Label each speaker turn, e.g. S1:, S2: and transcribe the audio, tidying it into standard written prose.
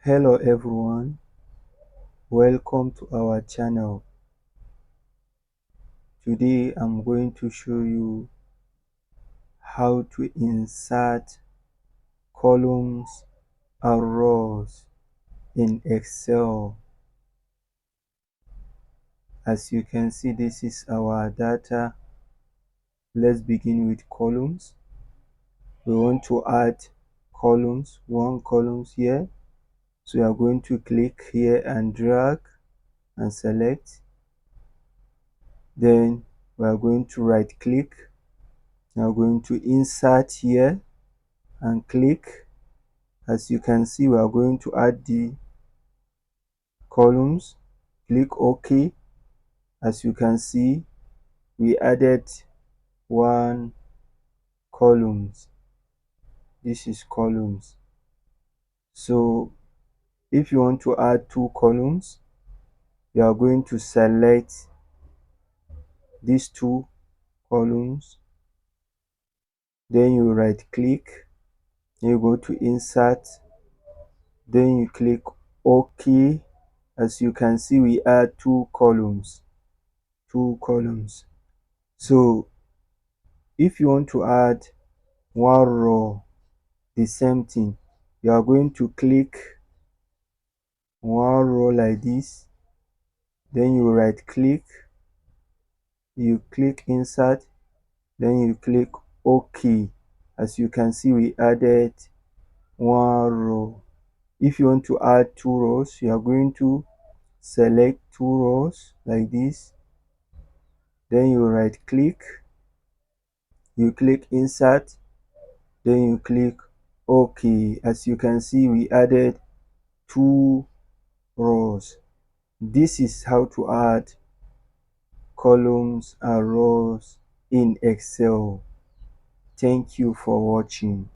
S1: Hello everyone, welcome to our channel. Today I'm going to show you how to insert columns and rows in Excel. As you can see, this is our data. Let's begin with columns. We want to add columns, one column here. So we are going to click here and drag and select. Then we are going to right click. We are going to insert here and click. As you can see, we are going to add the columns. Click OK. As you can see, we added one columns. This is columns. So if you want to add two columns, you are going to select these two columns. Then you right click, you go to insert, then you click OK. As you can see, we add two columns. So if you want to add one row, the same thing, you are going to click one row like this, then you right click, you click insert, then you click OK. As you can see, we added one row. If you want to add two rows, you are going to select two rows like this, then you right click, you click insert, then you click OK. As you can see, we added two rows. This is how to add columns and rows in Excel. Thank you for watching.